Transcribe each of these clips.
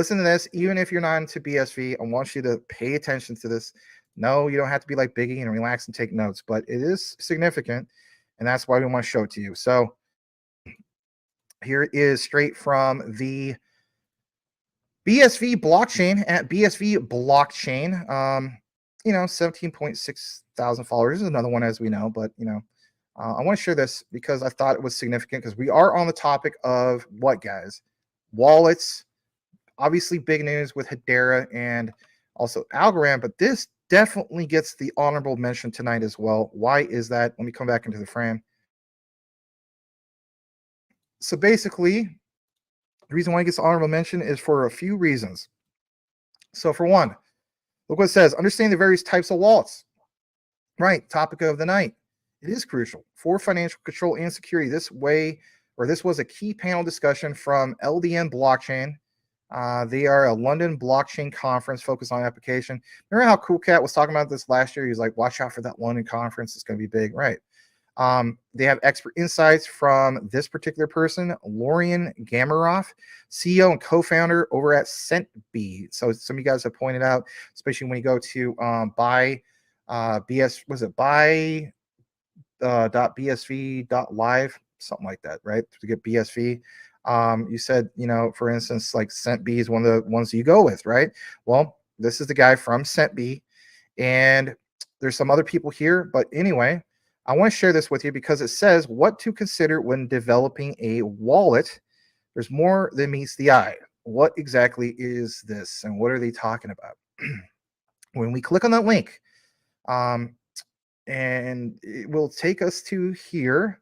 listen to this, even if you're not into BSV, I want you to pay attention to this. No, you don't have to be like Biggie and relax and take notes, but it is significant, and that's why we want to show it to you. So here it is straight from the BSV blockchain at BSV Blockchain. 17.6 thousand followers is another one, as we know, but I want to share this because I thought it was significant, because we are on the topic of what, guys? Wallets. Obviously big news with Hedera and also Algorand, but this definitely gets the honorable mention tonight as well. Why is that? Let me come back into the frame. So basically, the reason why it gets honorable mention is for a few reasons. So for one, look what it says: understand the various types of wallets. Right, topic of the night. It is crucial for financial control and security. This was a key panel discussion from LDN Blockchain. They are a London blockchain conference focused on application. Remember how Cool Cat was talking about this last year? He was like, watch out for that London conference. It's going to be big. Right. They have expert insights from this particular person, Lorian Gamaroff, CEO and co-founder over at CentB. So some of you guys have pointed out, especially when you go to .bsv.live, something like that, right? To get BSV. You said, for instance, like CentB is one of the ones you go with, right? Well, this is the guy from CentB, and there's some other people here. But anyway, I want to share this with you because it says what to consider when developing a wallet. There's more than meets the eye. What exactly is this, and what are they talking about? When we click on that link, and it will take us to here.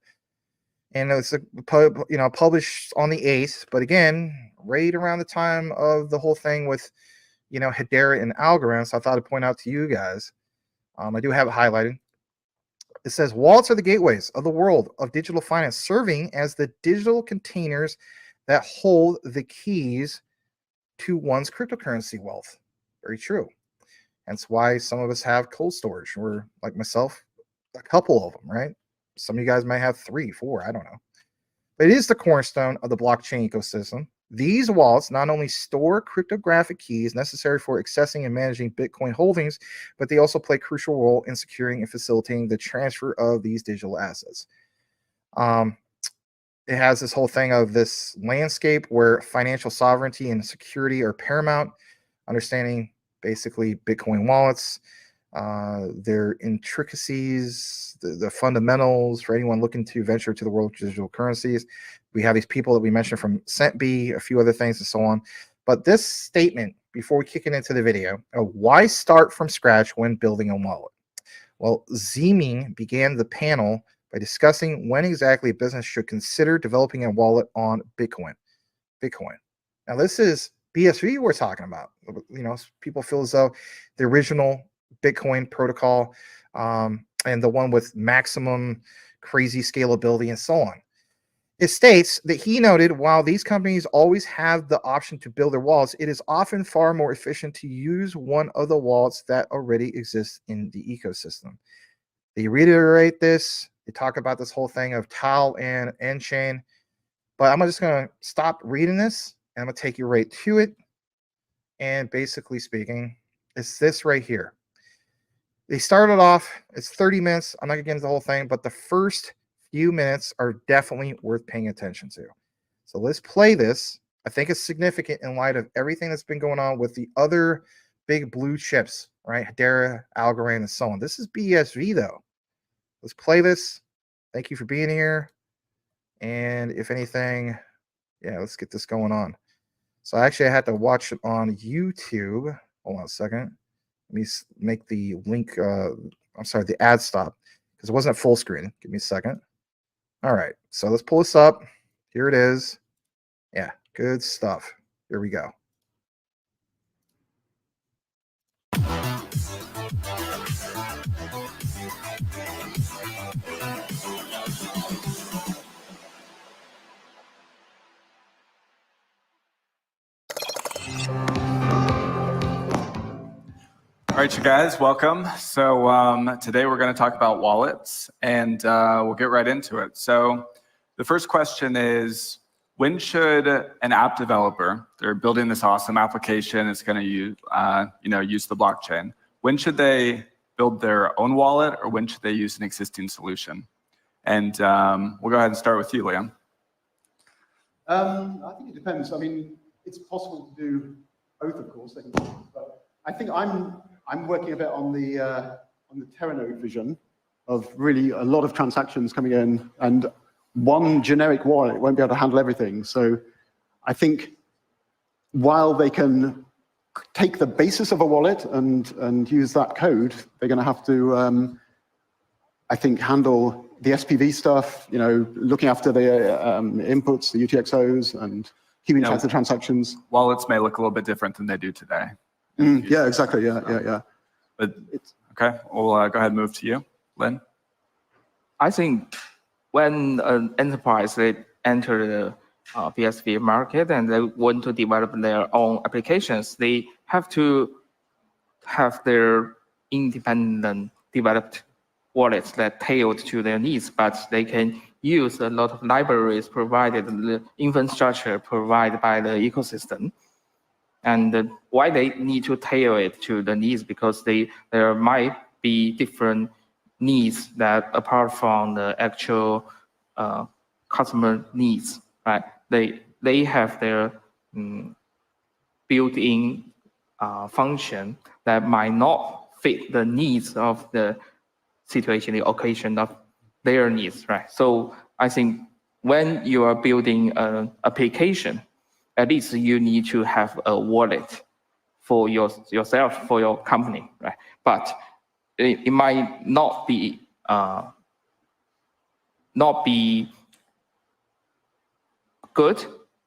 And it's published on the 8th, but again, right around the time of the whole thing with, Hedera and Algorand. So I thought I'd point out to you guys. I do have it highlighted. It says wallets are the gateways of the world of digital finance, serving as the digital containers that hold the keys to one's cryptocurrency wealth. Very true. That's why some of us have cold storage, or like myself, a couple of them, right? Some of you guys might have 3, 4, I don't know. But it is the cornerstone of the blockchain ecosystem. These wallets not only store cryptographic keys necessary for accessing and managing Bitcoin holdings, but they also play a crucial role in securing and facilitating the transfer of these digital assets. It has this whole thing of this landscape where financial sovereignty and security are paramount, understanding basically Bitcoin wallets, their intricacies, the fundamentals for anyone looking to venture to the world of digital currencies. We have these people that we mentioned from CentB, a few other things and so on. But this statement, before we kick it into the video, why start from scratch when building a wallet? Well, JASMY began the panel by discussing when exactly a business should consider developing a wallet on Bitcoin. Now, this is BSV we're talking about. People feel as though the original Bitcoin protocol and the one with maximum crazy scalability and so on. It states that he noted, while these companies always have the option to build their wallets, it is often far more efficient to use one of the wallets that already exists in the ecosystem. They reiterate this. They talk about this whole thing of Tau and N-chain. But I'm just going to stop reading this, and I'm going to take you right to it. And basically speaking, it's this right here. They started off, it's 30 minutes. I'm not going to get into the whole thing, but the first few minutes are definitely worth paying attention to. So let's play this. I think it's significant in light of everything that's been going on with the other big blue chips, right? Hedera, Algorand, and so on. This is BSV, though. Let's play this. Thank you for being here. And if anything, yeah, let's get this going on. So actually, I had to watch it on YouTube. Hold on a second. Let me make the link, the ad stop, because it wasn't full screen. Give me a second. All right, so let's pull this up. Here it is. Yeah, good stuff. Here we go. All right, you guys, welcome. So today we're going to talk about wallets, and we'll get right into it. So the first question is, when should an app developer, they're building this awesome application, it's going to use, use the blockchain. When should they build their own wallet, or when should they use an existing solution? And we'll go ahead and start with you, Liam. I think it depends. I mean, it's possible to do both, of course. But I think I'm working a bit on the Teranode vision of really a lot of transactions coming in, and one generic wallet won't be able to handle everything. So I think while they can take the basis of a wallet and use that code, they're going to have to, I think, handle the SPV stuff, looking after the inputs, the UTXOs, and keeping track of the transactions. Wallets may look a little bit different than they do today. Yeah, exactly. Yeah. But okay, we'll go ahead and move to you, Lynn. I think when an enterprise they enter the BSV market and they want to develop their own applications, they have to have their independent developed wallets that tailored to their needs, but they can use a lot of libraries provided, the infrastructure provided by the ecosystem. And why they need to tailor it to the needs, because there might be different needs that apart from the actual customer needs, right? They have their built-in function that might not fit the needs of the situation, the occasion of their needs, right? So I think when you are building an application, at least you need to have a wallet for yourself, for your company, right? But it might not be good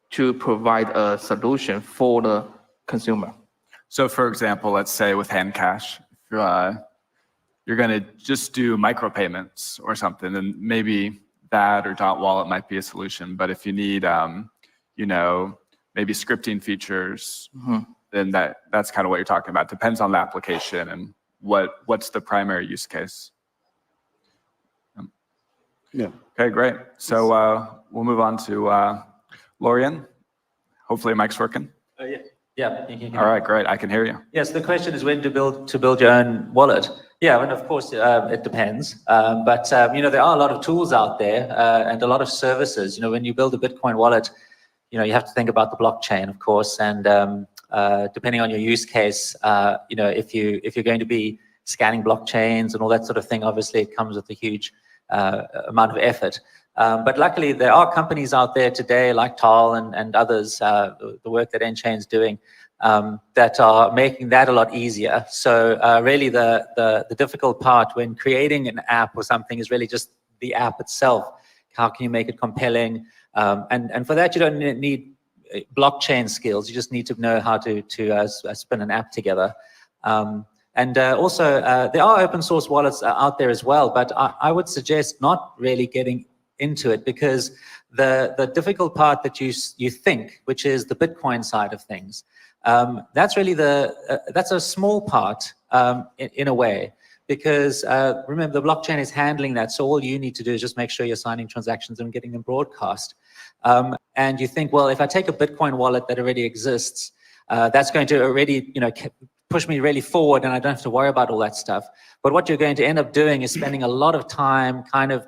to provide a solution for the consumer. So for example, let's say with Handcash, you're going to just do micropayments or something, and maybe that or Dot Wallet might be a solution. But if you need, maybe scripting features, then that's kind of what you're talking about. Depends on the application and what's the primary use case. Yeah. Okay, great. So we'll move on to Lorian. Hopefully, mic's working. Yeah. All right, great. I can hear you. Yes, the question is when to build your own wallet. Yeah, and of course it depends. But there are a lot of tools out there and a lot of services. When you build a Bitcoin wallet, you have to think about the blockchain, of course, and depending on your use case, if you're going to be scanning blockchains and all that sort of thing, obviously it comes with a huge amount of effort. But luckily, there are companies out there today like Tal and others, the work that nChain's doing, that are making that a lot easier. So really the difficult part when creating an app or something is really just the app itself. How can you make it compelling? And for that, you don't need blockchain skills. You just need to know how to spin an app together. Also, there are open source wallets out there as well, but I would suggest not really getting into it, because the difficult part that you think, which is the Bitcoin side of things, that's really that's a small part in a way, because remember, the blockchain is handling that, so all you need to do is just make sure you're signing transactions and getting them broadcast. And you think, well, if I take a Bitcoin wallet that already exists, that's going to already push me really forward, and I don't have to worry about all that stuff. But what you're going to end up doing is spending a lot of time kind of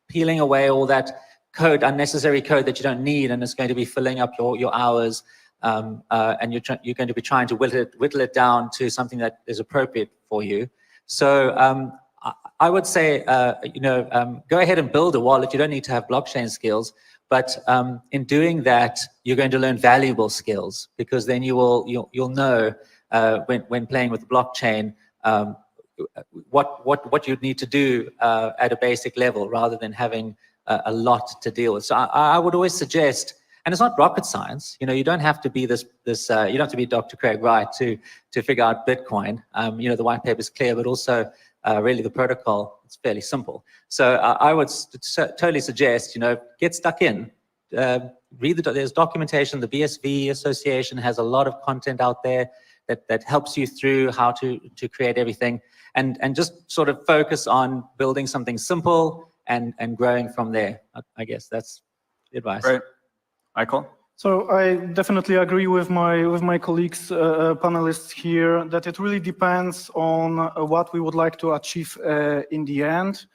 peeling away all that code, unnecessary code that you don't need, and it's going to be filling up your hours, and you're going to be trying to whittle it down to something that is appropriate for you. So I would say, go ahead and build a wallet. You don't need to have blockchain skills, but in doing that, you're going to learn valuable skills, because then you'll know when playing with the blockchain what you'd need to do at a basic level, rather than having a lot to deal with. So I would always suggest, and it's not rocket science, you don't have to be you don't have to be Dr. Craig Wright to figure out Bitcoin. The white paper is clear, but also really the protocol, it's fairly simple. So I would totally suggest, get stuck in, read there's documentation. The BSV Association has a lot of content out there that helps you through how to create everything, and just sort of focus on building something simple and growing from there. I guess that's the advice. Great. Michael? So I definitely agree with my colleagues, panelists here, that it really depends on what we would like to achieve in the end,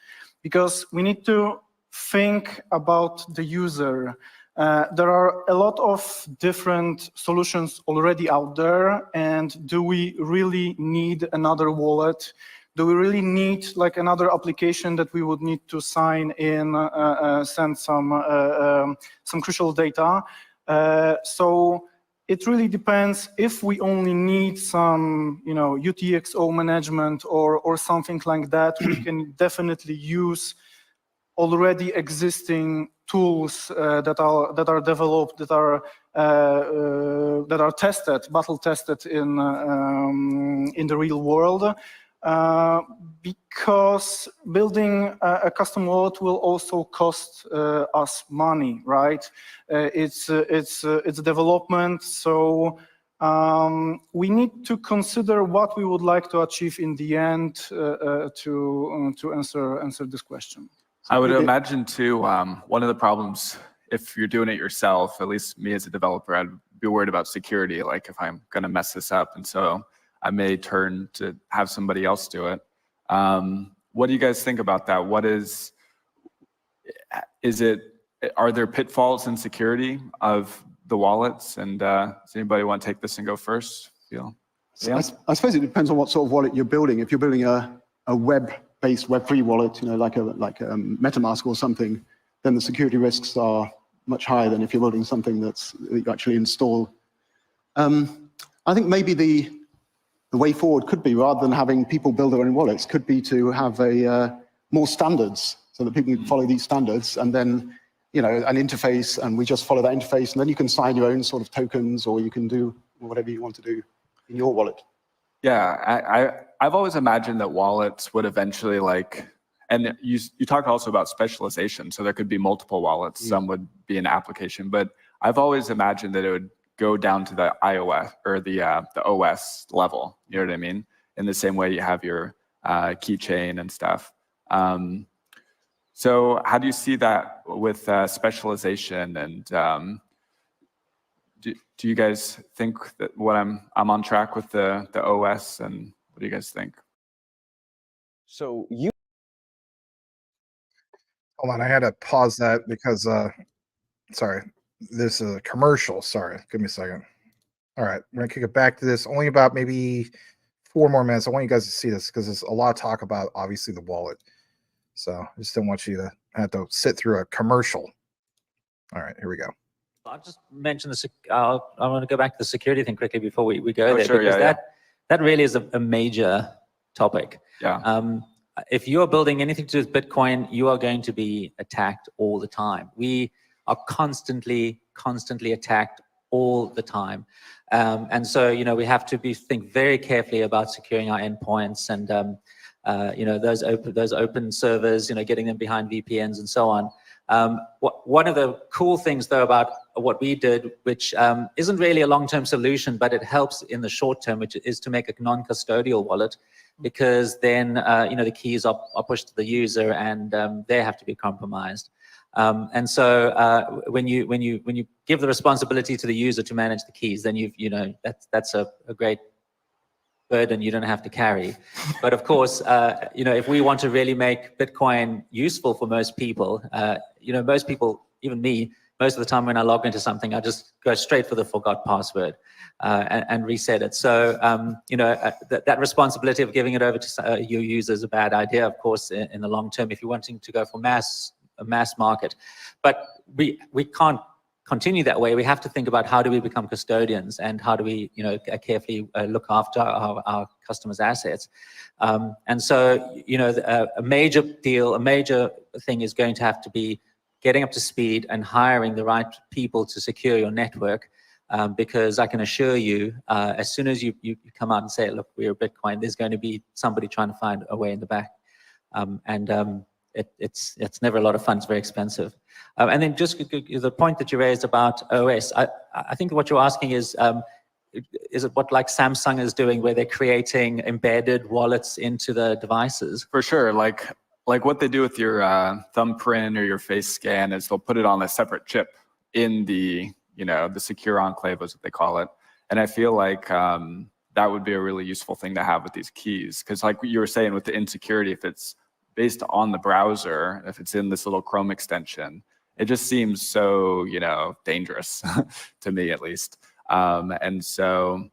because we need to think about the user. There are a lot of different solutions already out there, and do we really need another wallet? Do we really need like another application that we would need to sign in, send some crucial data? So it really depends. If we only need some, UTXO management or something like that, we can definitely use already existing tools that are developed, that are tested, battle tested in the real world. Because building a custom wallet will also cost us money, right? It's development, so we need to consider what we would like to achieve in the end to answer this question. I would imagine too, one of the problems, if you're doing it yourself, at least me as a developer, I'd be worried about security, like if I'm gonna mess this up, and so I may turn to have somebody else do it. What do you guys think about that? Are there pitfalls in security of the wallets? And does anybody want to take this and go first? Yeah. I suppose it depends on what sort of wallet you're building. If you're building a web-based, web-free wallet, like a MetaMask or something, then the security risks are much higher than if you're building something that you actually install. I think maybe the way forward could be, rather than having people build their own wallets, could be to have more standards so that people can follow these standards, and then an interface, and we just follow that interface, and then you can sign your own sort of tokens, or you can do whatever you want to do in your wallet. Yeah, I've always imagined that wallets would eventually and you talked also about specialization, so there could be multiple wallets, some would be an application, but I've always imagined that it would go down to the iOS or the OS level, you know what I mean? In the same way you have your keychain and stuff. So how do you see that with specialization, and do you guys think that I'm on track with the OS, and what do you guys think? So hold on, I had to pause that because sorry, this is a commercial. Sorry, give me a second. All right, we're gonna kick it back to this. Only about maybe 4 more minutes. I want you guys to see this because there's a lot of talk about obviously the wallet. So I just didn't want you to have to sit through a commercial. All right, here we go. I'll just mention I want to go back to the security thing quickly before we go there, sure, because that really is a major topic. Yeah. If you're building anything to do with Bitcoin, you are going to be attacked all the time. We are constantly attacked all the time. And so, we have to think very carefully about securing our endpoints and, those open servers, getting them behind VPNs and so on. One of the cool things, though, about what we did, which isn't really a long-term solution, but it helps in the short term, which is to make a non-custodial wallet, because then, the keys are pushed to the user, and they have to be compromised. And so when you give the responsibility to the user to manage the keys, then that's a great burden you don't have to carry. But of course, if we want to really make Bitcoin useful for most people, most people, even me, most of the time when I log into something, I just go straight for the forgot password and reset it. So, that responsibility of giving it over to your user is a bad idea, of course, in the long term, if you're wanting to go for a mass market. But we can't continue that way. We have to think about how do we become custodians, and how do we carefully look after our customers' assets. And so a major thing is going to have to be getting up to speed and hiring the right people to secure your network, because I can assure you, as soon as you come out and say, look, we're Bitcoin, there's going to be somebody trying to find a way in the back. It's never a lot of fun. It's very expensive. And then just the point that you raised about OS, I think what you're asking is it what like Samsung is doing, where they're creating embedded wallets into the devices? For sure, like what they do with your thumbprint or your face scan is they'll put it on a separate chip, in the, the secure enclave is what they call it. And I feel like that would be a really useful thing to have with these keys. Because like you were saying with the insecurity, if it's based on the browser, if it's in this little Chrome extension, it just seems so, dangerous to me at least. And so,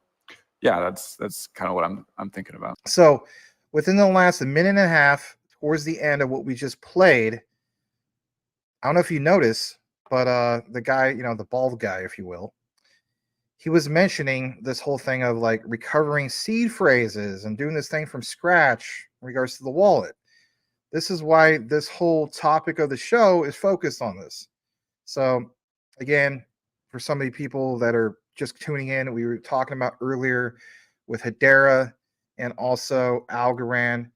yeah, that's kind of what I'm thinking about. So within the last minute and a half, towards the end of what we just played, I don't know if you noticed, but the guy, the bald guy, if you will, he was mentioning this whole thing of like recovering seed phrases and doing this thing from scratch in regards to the wallet. This is why this whole topic of the show is focused on this. So again, for some of the people that are just tuning in, we were talking about earlier with Hedera and also Algorand,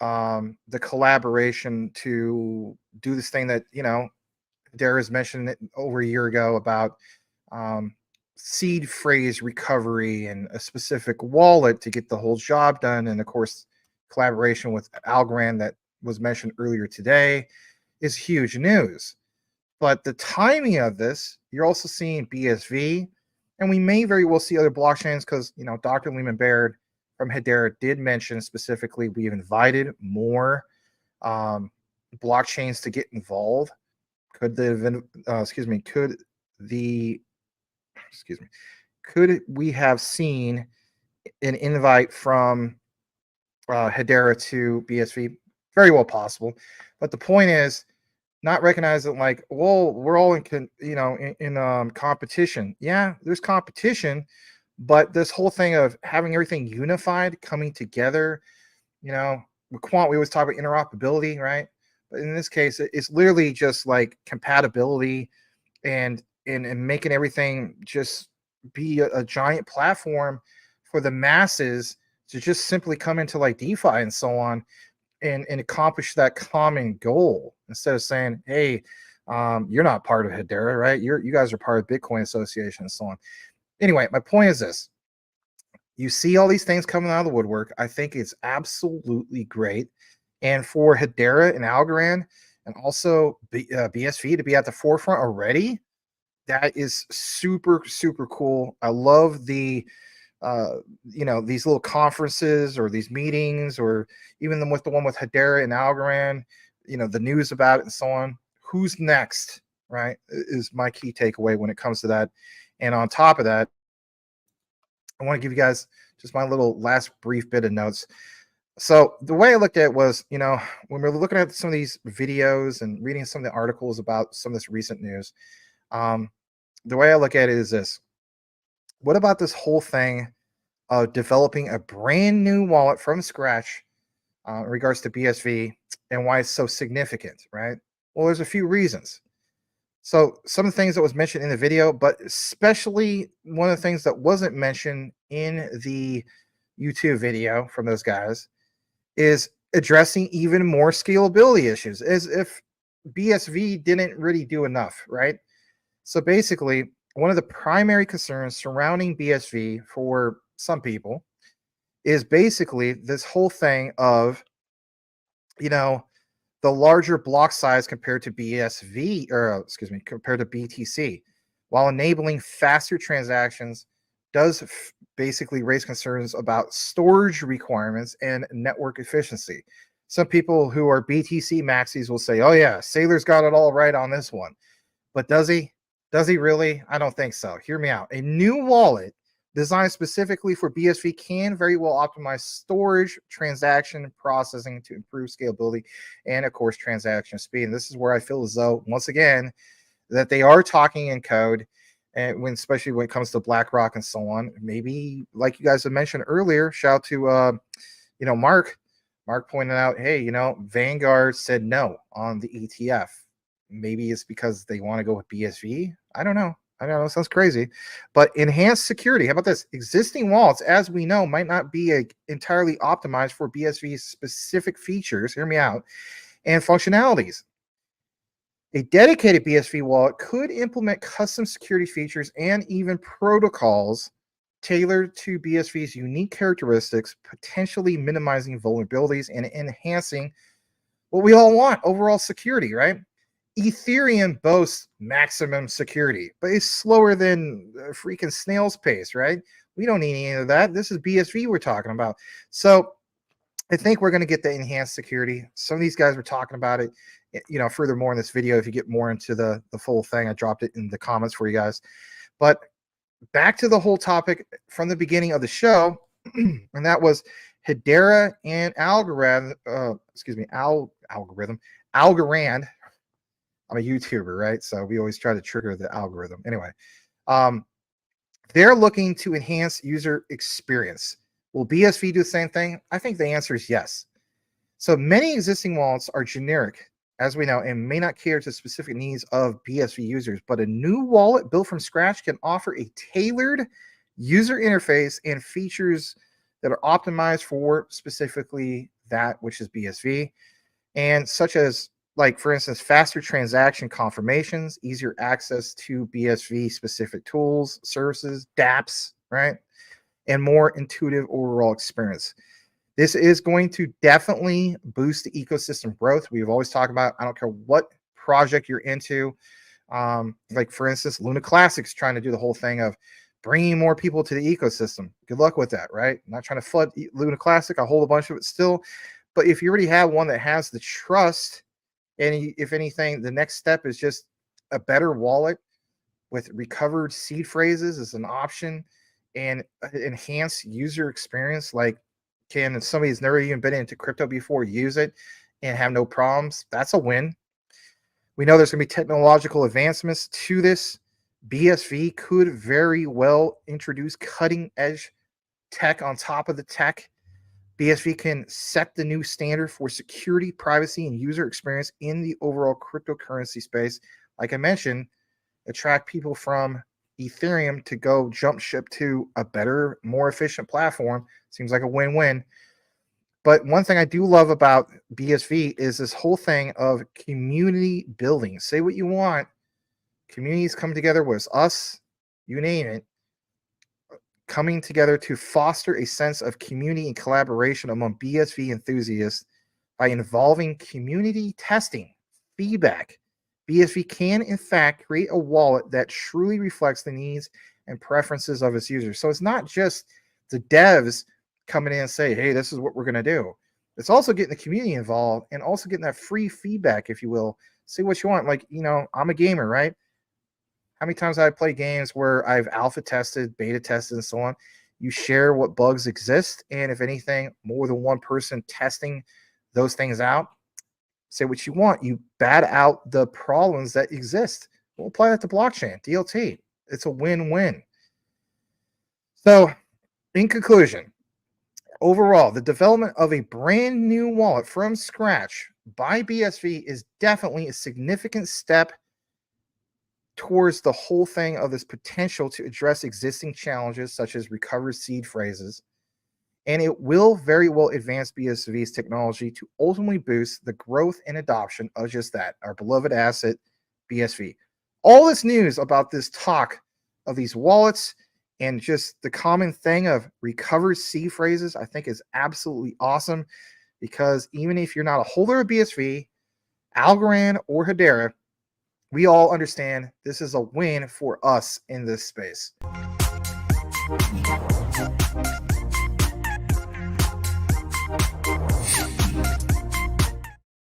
the collaboration to do this thing that, Hedera has mentioned over a year ago about seed phrase recovery and a specific wallet to get the whole job done. And of course, collaboration with Algorand that was mentioned earlier today is huge news. But the timing of this, you're also seeing BSV, and we may very well see other blockchains because, Dr. Lehman Baird from Hedera did mention specifically we've invited more blockchains to get involved. Could we have seen an invite from Hedera to BSV? Very well possible. But the point is, not recognizing like, well, we're all in competition. Yeah, there's competition, but this whole thing of having everything unified, coming together, with quant, we always talk about interoperability, right? But in this case, it's literally just like compatibility and making everything just be a giant platform for the masses to just simply come into like DeFi and so on and accomplish that common goal instead of saying, hey, you're not part of Hedera, right? You guys are part of Bitcoin Association and so on. Anyway, my point is this. You see all these things coming out of the woodwork. I think it's absolutely great. And for Hedera and Algorand and also BSV to be at the forefront already, that is super, super cool. I love the these little conferences or these meetings, or even with the one with Hedera and Algorand, the news about it and so on. Who's next, right, is my key takeaway when it comes to that. And on top of that, I want to give you guys just my little last brief bit of notes. So the way I looked at it was, when we're looking at some of these videos and reading some of the articles about some of this recent news, the way I look at it is this. What about this whole thing of developing a brand new wallet from scratch in regards to BSV and why it's so significant, right? Well, there's a few reasons. So some of the things that was mentioned in the video, but especially one of the things that wasn't mentioned in the YouTube video from those guys is addressing even more scalability issues, as if BSV didn't really do enough, right? So basically, one of the primary concerns surrounding BSV for some people is basically this whole thing of, the larger block size compared to BSV, or compared to BTC, while enabling faster transactions, does basically raise concerns about storage requirements and network efficiency. Some people who are BTC maxis will say, oh yeah, Saylor's got it all right on this one. But does he? Does he really? I don't think so. Hear me out. A new wallet designed specifically for BSV can very well optimize storage, transaction processing to improve scalability, and of course, transaction speed. And this is where I feel as though, once again, that they are talking in code, and especially when it comes to BlackRock and so on. Maybe, like you guys have mentioned earlier, shout out to Mark. Mark pointed out, hey, Vanguard said no on the ETF. Maybe it's because they want to go with BSV. I don't know. It sounds crazy. But enhanced security. How about this? Existing wallets, as we know, might not be entirely optimized for BSV's specific features. Hear me out. And functionalities. A dedicated BSV wallet could implement custom security features and even protocols tailored to BSV's unique characteristics, potentially minimizing vulnerabilities and enhancing what we all want, overall security, right? Ethereum boasts maximum security, but it's slower than freaking snail's pace, right? We don't need any of that. This is BSV we're talking about. So I think we're going to get the enhanced security. Some of these guys were talking about it, furthermore in this video. If you get more into the full thing, I dropped it in the comments for you guys. But back to the whole topic from the beginning of the show, and that was Hedera and Algorand. Algorand. I'm a YouTuber, right? So we always try to trigger the algorithm. Anyway, they're looking to enhance user experience. Will BSV do the same thing? I think the answer is yes. So many existing wallets are generic, as we know, and may not cater to specific needs of BSV users, but a new wallet built from scratch can offer a tailored user interface and features that are optimized for specifically that which is BSV, and such as, like, for instance, faster transaction confirmations, easier access to BSV specific tools, services, dApps, right? And more intuitive overall experience. This is going to definitely boost the ecosystem growth. We've always talked about, I don't care what project you're into. Like, for instance, Luna Classic's trying to do the whole thing of bringing more people to the ecosystem. Good luck with that, right? I'm not trying to flood Luna Classic. I hold a bunch of it still. But if you already have one that has the trust, and if anything, the next step is just a better wallet with recovered seed phrases as an option and enhanced user experience. Like, can somebody who's never even been into crypto before use it and have no problems? That's a win. We know there's going to be technological advancements to this. BSV could very well introduce cutting edge tech on top of the tech. BSV can set the new standard for security, privacy, and user experience in the overall cryptocurrency space. Like I mentioned, attract people from Ethereum to go jump ship to a better, more efficient platform. Seems like a win-win. But one thing I do love about BSV is this whole thing of community building. Say what you want. Communities come together with us, you name it, coming together to foster a sense of community and collaboration among BSV enthusiasts by involving community testing, feedback. BSV can, in fact, create a wallet that truly reflects the needs and preferences of its users. So it's not just the devs coming in and say, hey, this is what we're going to do. It's also getting the community involved and also getting that free feedback, if you will. Say what you want. Like, I'm a gamer, right? How many times have I played games where I've alpha tested, beta tested, and so on? You share what bugs exist, and if anything, more than one person testing those things out. Say what you want. You bat out the problems that exist. We'll apply that to blockchain, DLT. It's a win-win. So, in conclusion, overall, the development of a brand new wallet from scratch by BSV is definitely a significant step towards the whole thing of this potential to address existing challenges such as recovered seed phrases. And it will very well advance BSV's technology to ultimately boost the growth and adoption of just that, our beloved asset, BSV. All this news about this talk of these wallets and just the common thing of recovered seed phrases, I think is absolutely awesome, because even if you're not a holder of BSV, Algorand, or Hedera, we all understand this is a win for us in this space.